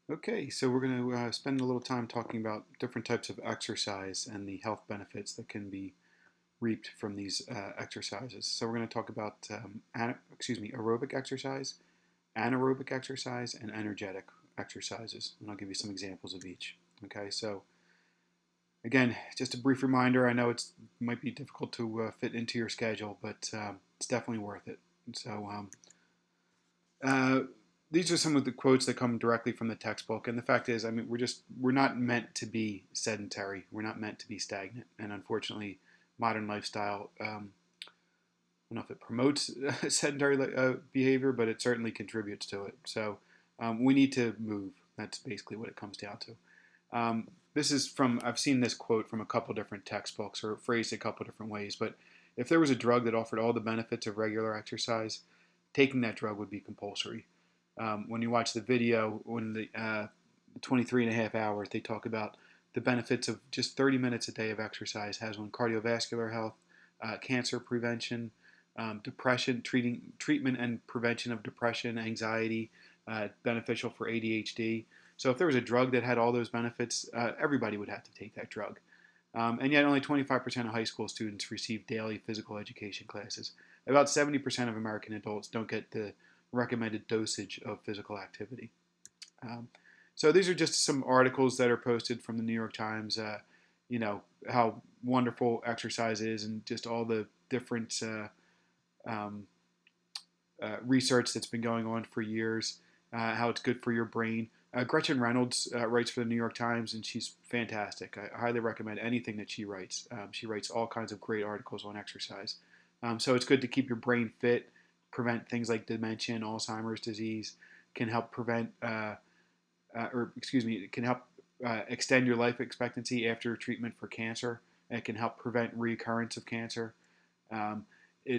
Okay, so we're going to spend a little time talking about different types of exercise and the health benefits that can be reaped from these exercises. So we're going to talk about aerobic exercise, anaerobic exercise, and energetic exercises, and I'll give you some examples of each. Okay, so again, just a brief reminder. I know it might be difficult to fit into your schedule, but it's definitely worth it. So uh, these are some of the quotes that come directly from the textbook. And the fact is, I mean, we're not meant to be sedentary. We're not meant to be stagnant. And unfortunately, modern lifestyle, I don't know if it promotes sedentary behavior, but it certainly contributes to it. So we need to move. That's basically what it comes down to. This is from, I've seen this quote from a couple different textbooks or phrased a couple different ways, but if there was a drug that offered all the benefits of regular exercise, taking that drug would be compulsory. When you watch the video, when the 23 and a half hours, they talk about the benefits of just 30 minutes a day of exercise has on cardiovascular health, cancer prevention, depression, treatment and prevention of depression, anxiety, beneficial for ADHD. So if there was a drug that had all those benefits, everybody would have to take that drug. And yet only 25% of high school students receive daily physical education classes. About 70% of American adults don't get the recommended dosage of physical activity. Um, so these are just some articles that are posted from the New York Times. How wonderful exercise is, and just all the different um, research that's been going on for years. How it's good for your brain. Gretchen Reynolds writes for the New York Times, and she's fantastic. I highly recommend anything that she writes. She writes all kinds of great articles on exercise. So it's good to keep your brain fit, prevent things like dementia and Alzheimer's disease, can help prevent it can help extend your life expectancy after treatment for cancer. It can help prevent recurrence of cancer. Um,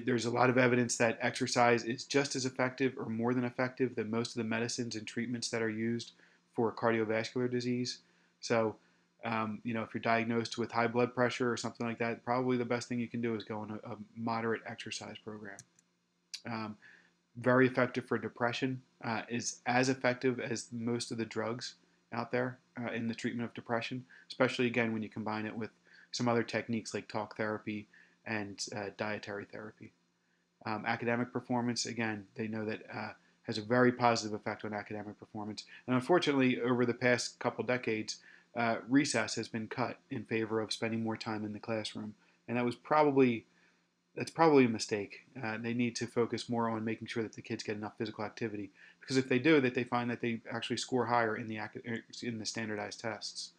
there's a lot of evidence that exercise is just as effective or more than effective than most of the medicines and treatments that are used for cardiovascular disease. So, if you're diagnosed with high blood pressure or something like that, probably the best thing you can do is go on a moderate exercise program. Um, Very effective for depression, is as effective as most of the drugs out there in the treatment of depression, especially again when you combine it with some other techniques like talk therapy and dietary therapy. Academic performance, again, they know that has a very positive effect on academic performance. And unfortunately, over the past couple decades, recess has been cut in favor of spending more time in the classroom. And that's probably a mistake. They need to focus more on making sure that the kids get enough physical activity, because if they do, that they find that they actually score higher in the standardized tests.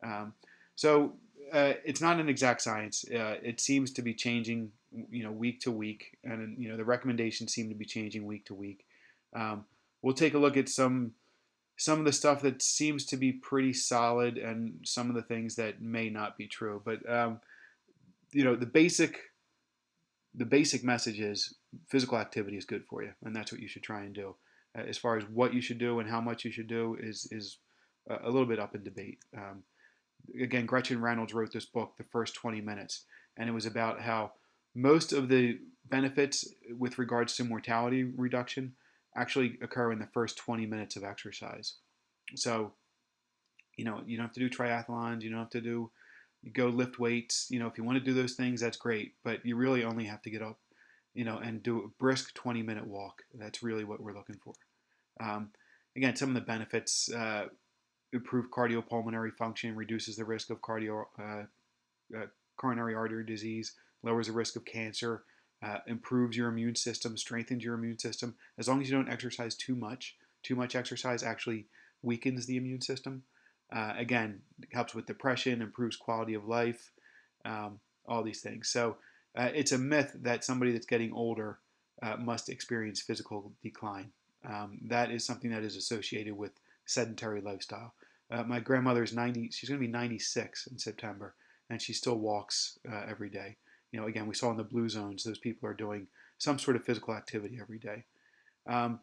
Um, so it's not an exact science. It seems to be changing, week to week, and the recommendations seem to be changing week to week. Um, we'll take a look at some of the stuff that seems to be pretty solid, and some of the things that may not be true. But you know, the basic message is physical activity is good for you, and that's what you should try and do. As far as what you should do and how much you should do is a little bit up in debate. Again, Gretchen Reynolds wrote this book, The First 20 Minutes, and it was about how most of the benefits with regards to mortality reduction actually occur in the first 20 minutes of exercise. So, you don't have to do triathlons, you don't have to go lift weights. If you want to do those things, that's great, but you really only have to get up, and do a brisk 20-minute walk. That's really what we're looking for. Um, Again, some of the benefits: improve cardiopulmonary function, reduces the risk of coronary artery disease, lowers the risk of cancer, improves your immune system, strengthens your immune system. As long as you don't exercise too much, too much exercise actually weakens the immune system. Again, it helps with depression, improves quality of life, all these things. So it's a myth that somebody that's getting older must experience physical decline. That is something that is associated with sedentary lifestyle. My grandmother is 90. She's going to be 96 in September, and she still walks every day. Again, we saw in the blue zones, those people are doing some sort of physical activity every day. Um,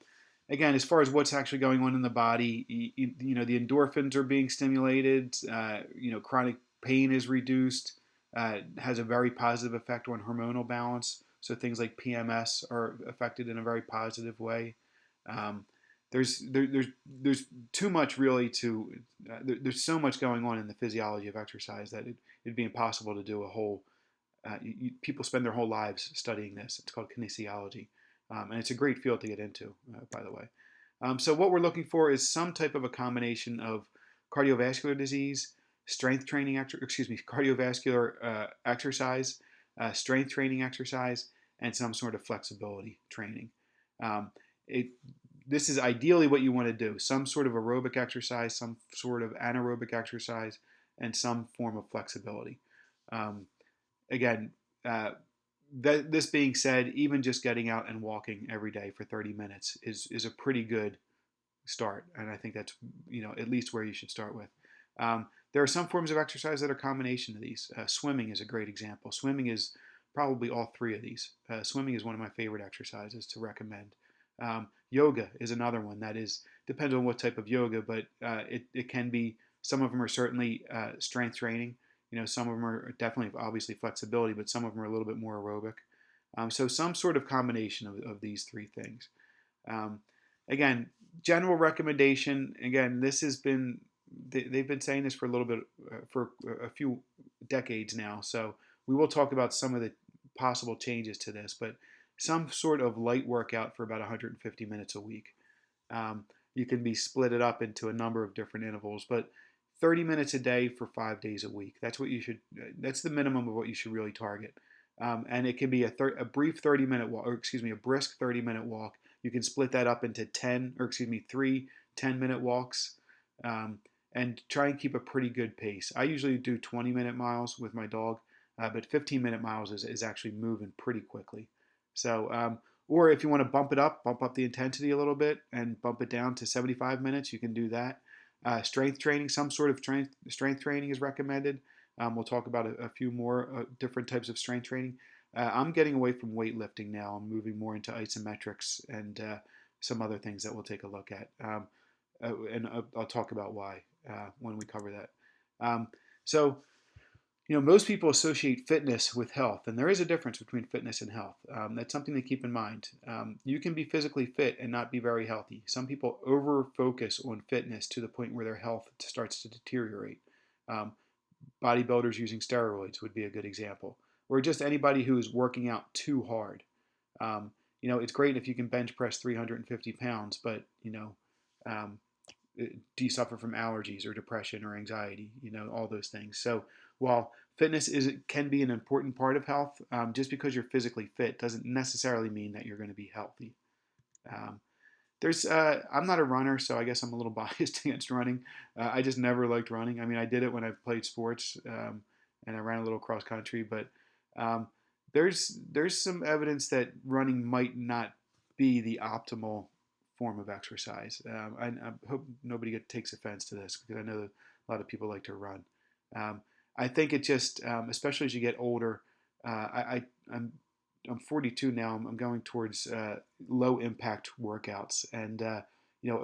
Again, as far as what's actually going on in the body, the endorphins are being stimulated. Chronic pain is reduced. Has a very positive effect on hormonal balance. So things like PMS are affected in a very positive way. Um, there's too much really to there's so much going on in the physiology of exercise that it'd be impossible to do a whole. People spend their whole lives studying this. It's called kinesiology, and it's a great field to get into, by the way. So what we're looking for is some type of a combination of cardiovascular disease, strength training, cardiovascular exercise, strength training exercise, and some sort of flexibility training. Um, it, this is ideally what you want to do: some sort of aerobic exercise, some sort of anaerobic exercise, and some form of flexibility. Um, Again, uh, this being said, even just getting out and walking every day for 30 minutes is a pretty good start, and I think that's at least where you should start with. There are some forms of exercise that are a combination of these. Swimming is a great example. Swimming is probably all three of these. Swimming is one of my favorite exercises to recommend. Yoga is another one that is depends on what type of yoga, but it can be. Some of them are certainly strength training. Some of them are definitely obviously flexibility, but some of them are a little bit more aerobic. So some sort of combination of these three things. Um, Again, general recommendation. Again, this has been they've been saying this for a little bit for a few decades now. So we will talk about some of the possible changes to this, but some sort of light workout for about 150 minutes a week. You can be split it up into a number of different intervals, but 30 minutes a day for 5 days a week. That's what you should. That's the minimum of what you should really target. And it can be a brief 30-minute walk, or excuse me, a brisk 30-minute walk. You can split that up into 10, or excuse me, three 10-minute walks, and try and keep a pretty good pace. I usually do 20-minute miles with my dog, but 15-minute miles is actually moving pretty quickly. So, or if you want to bump up the intensity a little bit and bump it down to 75 minutes, you can do that. Strength training, some sort of strength training is recommended. We'll talk about a few more different types of strength training. I'm getting away from weightlifting now. I'm moving more into isometrics and some other things that we'll take a look at. And I'll talk about why when we cover that. So, most people associate fitness with health, and there is a difference between fitness and health. That's something to keep in mind. You can be physically fit and not be very healthy. Some people over focus on fitness to the point where their health starts to deteriorate. Um, Bodybuilders using steroids would be a good example, or just anybody who is working out too hard. It's great if you can bench press 350 pounds, but um, do you suffer from allergies or depression or anxiety? All those things. So while fitness can be an important part of health, just because you're physically fit doesn't necessarily mean that you're going to be healthy. Um, I'm not a runner, so I guess I'm a little biased against running. I just never liked running. I mean, I did it when I played sports, and I ran a little cross country, but um, there's some evidence that running might not be the optimal form of exercise. I hope nobody takes offense to this because I know that a lot of people like to run. Um, I think it just, especially as you get older, I'm 42 now. I'm going towards low impact workouts, and a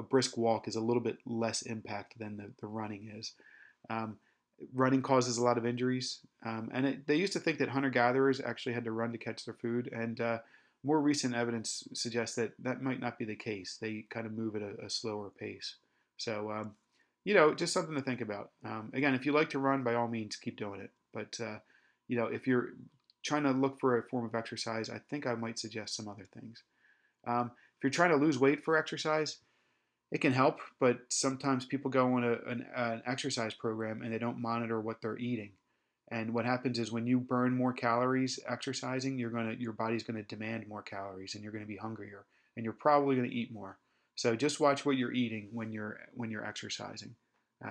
brisk walk is a little bit less impact than the running is. Um, Running causes a lot of injuries, and they used to think that hunter gatherers actually had to run to catch their food, and more recent evidence suggests that that might not be the case. They kind of move at a slower pace. So, just something to think about. Again, if you like to run, by all means, keep doing it. But if you're trying to look for a form of exercise, I think I might suggest some other things. If you're trying to lose weight for exercise, it can help, but sometimes people go on an exercise program and they don't monitor what they're eating. And what happens is when you burn more calories exercising, your body's gonna demand more calories, and you're gonna be hungrier, and you're probably gonna eat more. So just watch what you're eating when you're exercising.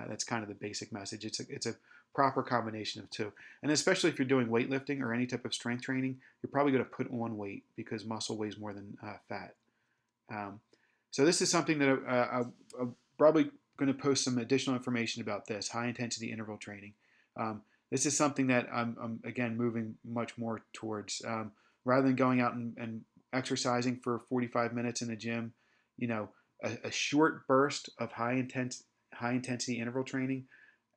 That's kind of the basic message. It's a proper combination of two, and especially if you're doing weightlifting or any type of strength training, you're probably going to put on weight because muscle weighs more than fat. Um, so this is something that I'm probably going to post some additional information about this high intensity interval training. This is something that I'm again moving much more towards. Rather than going out and exercising for 45 minutes in the gym, a short burst of high intensity interval training,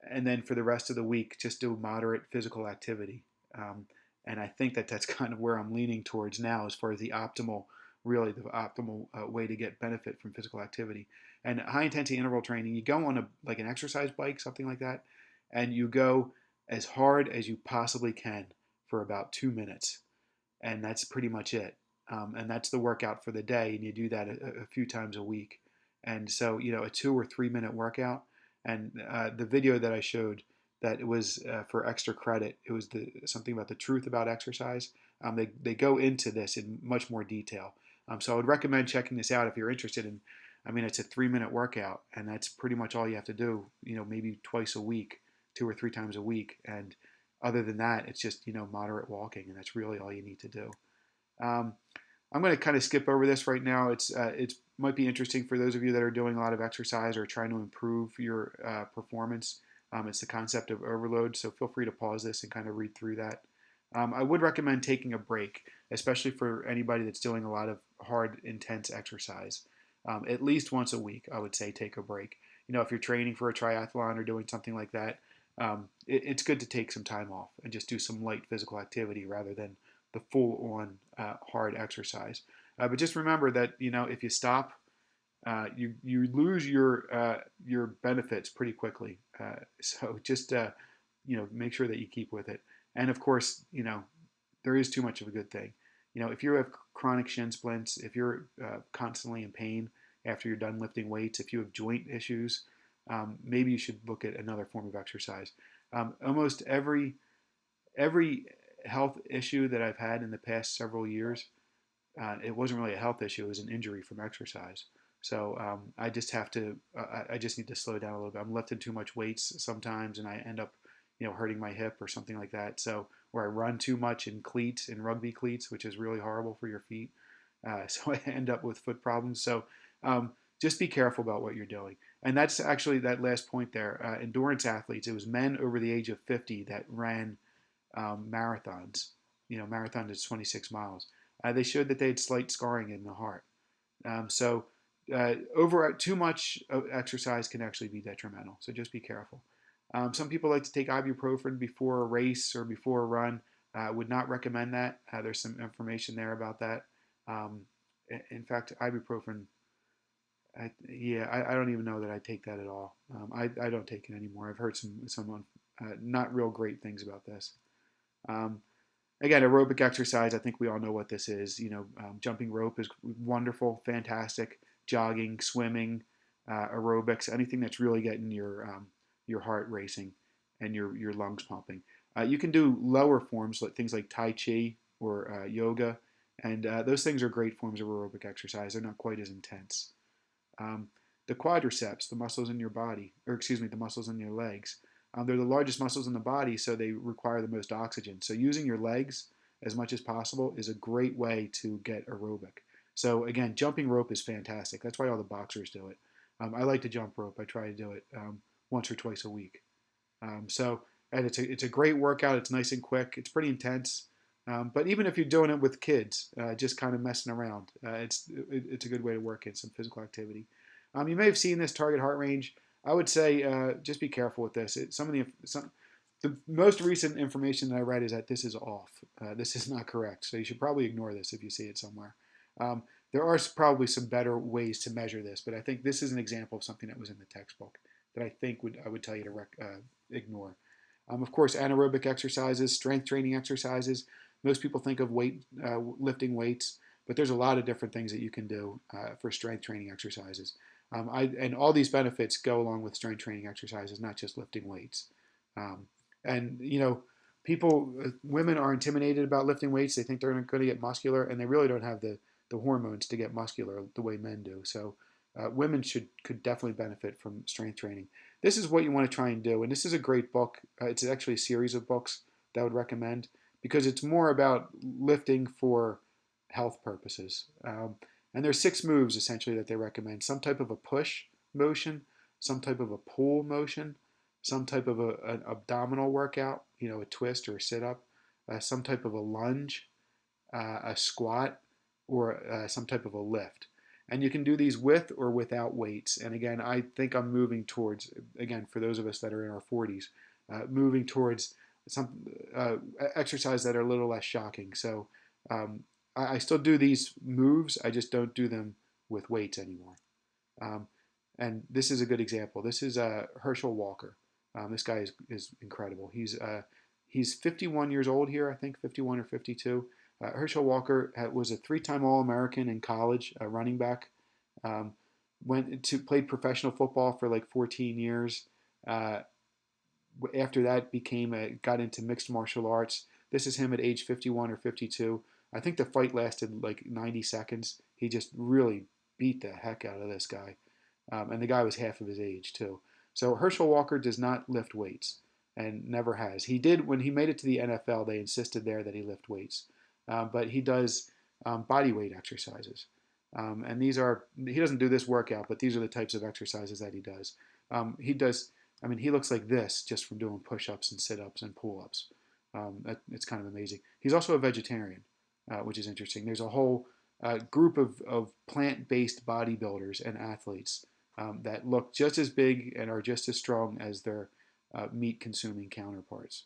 and then for the rest of the week just do moderate physical activity. And I think that that's kind of where I'm leaning towards now as far as the optimal really the optimal way to get benefit from physical activity. And high intensity interval training, you go on like an exercise bike, something like that, and you go as hard as you possibly can for about 2 minutes, and that's pretty much it. And that's the workout for the day, and you do that a few times a week. And so, a 2 or 3 minute workout. And the video that I showed, that it was for extra credit. It was something about the truth about exercise. They go into this in much more detail. So I would recommend checking this out if you're interested in. I mean, it's a 3 minute workout, and that's pretty much all you have to do. Maybe twice a week, 2 or 3 times a week, and other than that, it's just moderate walking, and that's really all you need to do. Um, I'm going to kind of skip over this right now. It's might be interesting for those of you that are doing a lot of exercise or trying to improve your performance. It's the concept of overload, so feel free to pause this and kind of read through that. I would recommend taking a break, especially for anybody that's doing a lot of hard, intense exercise. At least once a week, I would say take a break. If you're training for a triathlon or doing something like that, it's good to take some time off and just do some light physical activity rather than the full-on hard exercise. But just remember that if you stop, you lose your benefits pretty quickly. So just make sure that you keep with it. And of course, there is too much of a good thing. If you have chronic shin splints, if you're constantly in pain after you're done lifting weights, if you have joint issues, maybe you should look at another form of exercise. Almost every health issue that I've had in the past several years, it wasn't really a health issue; it was an injury from exercise. So I just have to, I just need to slow down a little bit. I'm lifting too much weights sometimes, and I end up, hurting my hip or something like that. So where I run too much in cleats, in rugby cleats, which is really horrible for your feet. So I end up with foot problems. So just be careful about what you're doing. And that's actually that last point there. Endurance athletes, it was men over the age of 50 that ran marathons. Marathon is 26 miles. They showed that they had slight scarring in the heart. So over too much exercise can actually be detrimental. So just be careful. Some people like to take ibuprofen before a race or before a run. Would not recommend that. There's some information there about that. In fact, ibuprofen. I don't even know that I take that at all. I don't take it anymore. I've heard some not real great things about this. Um, Again, aerobic exercise, I think we all know what this is. Jumping rope is wonderful, fantastic. Jogging, swimming, aerobics, anything that's really getting your heart racing and your lungs pumping. You can do lower forms, like things like Tai Chi or yoga, and those things are great forms of aerobic exercise. They're not quite as intense. Um, the quadriceps, the muscles in your body, or excuse me, the muscles in your legs, they're the largest muscles in the body, so they require the most oxygen. So using your legs as much as possible is a great way to get aerobic. So again, jumping rope is fantastic. That's why all the boxers do it. I like to jump rope. I try to do it once or twice a week. And it's a great workout. It's nice and quick. It's pretty intense. But even if you're doing it with kids, just kind of messing around, it's a good way to work in some physical activity. You may have seen this target heart range. I would say just be careful with this. The most recent information that I read is that this is off. This is not correct. So you should probably ignore this if you see it somewhere. There are probably some better ways to measure this, but I think this is an example of something that was in the textbook that I think I would tell you to ignore. Of course, anaerobic exercises, strength training exercises. Most people think of lifting weights, but there's a lot of different things that you can do for strength training exercises. And all these benefits go along with strength training exercises, not just lifting weights. And women are intimidated about lifting weights. They think they're going to get muscular, and they really don't have the hormones to get muscular the way men do. So women could definitely benefit from strength training. This is what you want to try and do, and this is a great book. It's actually a series of books that I would recommend because it's more about lifting for health purposes. And there's 6 moves essentially that they recommend: some type of a push motion, some type of a pull motion, some type of an abdominal workout, a twist or a sit up, some type of a lunge, a squat, or some type of a lift. And you can do these with or without weights. And again, I think I'm moving towards, again, for those of us that are in our 40s, moving towards some exercise that are a little less shocking. So I still do these moves. I just don't do them with weights anymore. Um, and this is a good example. This is Herschel Walker. This guy is incredible. He's 51 years old here, I think 51 or 52. Herschel Walker was a three-time All-American in college, a running back. Um, played professional football for like 14 years. Uh, After that, got into mixed martial arts. This is him at age 51 or 52. I think the fight lasted like 90 seconds. He just really beat the heck out of this guy. And the guy was half of his age, too. So Herschel Walker does not lift weights and never has. He did when he made it to the NFL, they insisted there that he lift weights. But he does body weight exercises. And he doesn't do this workout, but these are the types of exercises that he does. He does, I mean, he looks like this just from doing push ups and sit ups and pull ups. It's kind of amazing. He's also a vegetarian, which is interesting. There's a whole group of plant based bodybuilders and athletes that look just as big and are just as strong as their meat consuming counterparts.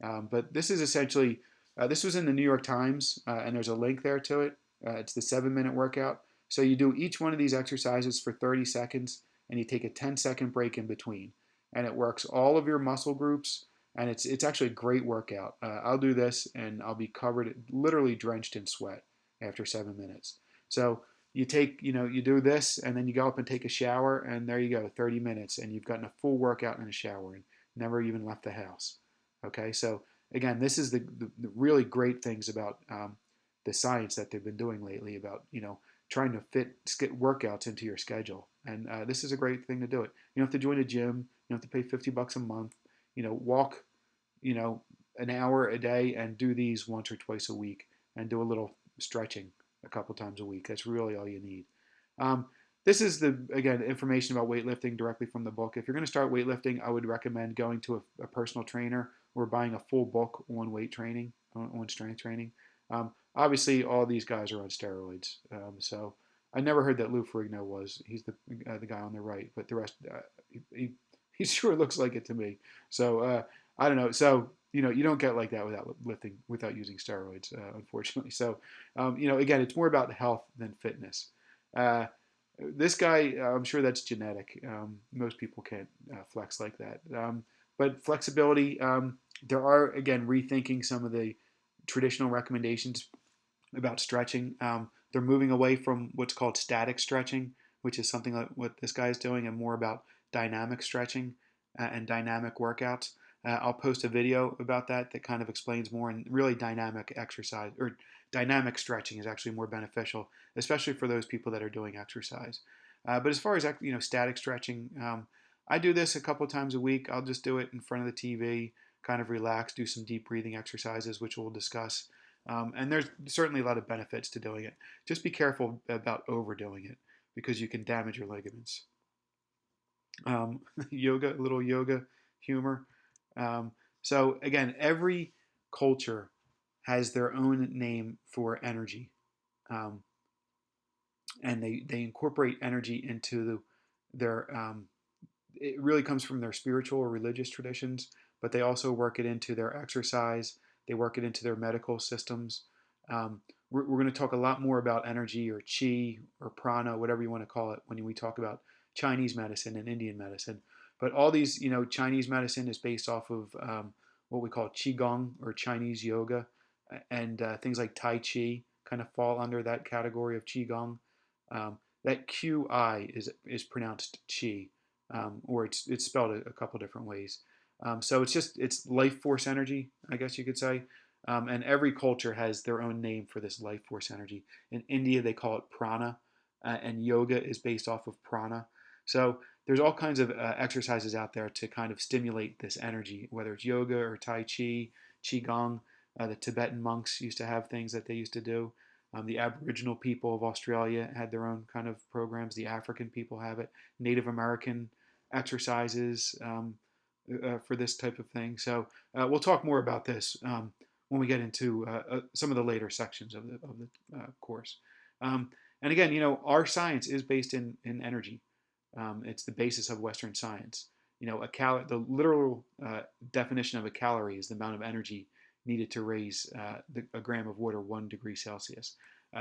But this is essentially, this was in the New York Times, and there's a link there to it. It's the 7-minute workout. So you do each one of these exercises for 30 seconds, and you take a 10-second break in between. And it works all of your muscle groups, and it's actually a great workout. I'll do this, and I'll be covered, literally drenched in sweat after 7 minutes. So you do this, and then you go up and take a shower, and there you go, 30 minutes, and you've gotten a full workout in a shower and never even left the house. Okay, so again, this is the really great things about the science that they've been doing lately about trying to fit workouts into your schedule, and this is a great thing to do it. You don't have to join a gym. You don't have to pay $50 a month. Walk, an hour a day and do these once or twice a week, and do a little stretching a couple times a week. That's really all you need. This is again information about weightlifting directly from the book. If you're going to start weightlifting, I would recommend going to a personal trainer or buying a full book on weight training, on strength training. Obviously, all these guys are on steroids. So I never heard that Lou Ferrigno was. He's the guy on the right, but the rest, he sure looks like it to me. So I don't know. So you don't get like that without using steroids, unfortunately. So again, it's more about health than fitness. This guy, I'm sure that's genetic. Most people can't flex like that. But flexibility, there are, again, rethinking some of the traditional recommendations about stretching. They're moving away from what's called static stretching, which is something like what this guy is doing, and more about dynamic stretching and dynamic workouts. I'll post a video about that kind of explains more, and really dynamic exercise or dynamic stretching is actually more beneficial, especially for those people that are doing exercise. But as far as static stretching, I do this a couple times a week. I'll just do it in front of the TV, kind of relax, do some deep breathing exercises, which we'll discuss. And there's certainly a lot of benefits to doing it. Just be careful about overdoing it because you can damage your ligaments. Little yoga humor. So again, every culture has their own name for energy, and they incorporate energy into their. It really comes from their spiritual or religious traditions, but they also work it into their exercise. They work it into their medical systems. We're going to talk a lot more about energy or chi or prana, whatever you want to call it, when we talk about Chinese medicine and Indian medicine. But all these, Chinese medicine is based off of what we call qigong or Chinese yoga, and things like Tai Chi kind of fall under that category of qigong. That Qi is pronounced chi, or it's spelled a couple different ways. So it's life force energy, I guess you could say. And every culture has their own name for this life force energy. In India, they call it prana, and yoga is based off of prana. So there's all kinds of exercises out there to kind of stimulate this energy, whether it's yoga or Tai Chi, Qigong. The Tibetan monks used to have things that they used to do. The Aboriginal people of Australia had their own kind of programs. The African people have it. Native American exercises for this type of thing. So we'll talk more about this when we get into some of the later sections of the course. And again, our science is based in energy. It's the basis of Western science. The literal definition of a calorie is the amount of energy needed to raise a gram of water 1 degree Celsius.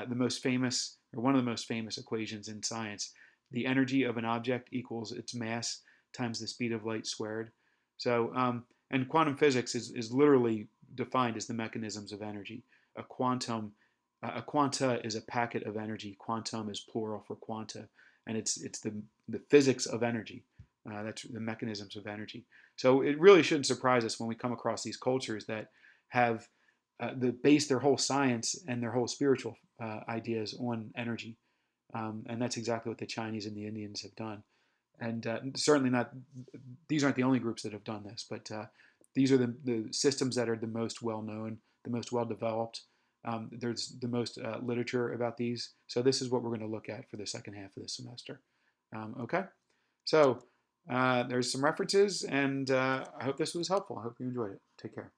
the most famous, or one of the most famous equations in science. The energy of an object equals its mass times the speed of light squared. So, and quantum physics is literally defined as the mechanisms of energy. A quantum, a quanta is a packet of energy. Quantum is plural for quanta, and it's the physics of energy. That's the mechanisms of energy. So it really shouldn't surprise us when we come across these cultures that have base their whole science and their whole spiritual ideas on energy. And that's exactly what the Chinese and the Indians have done. And certainly not, these aren't the only groups that have done this, but these are the systems that are the most well known, the most well developed. There's the most literature about these. So this is what we're going to look at for the second half of the semester. Okay, so there's some references, and I hope this was helpful. I hope you enjoyed it. Take care.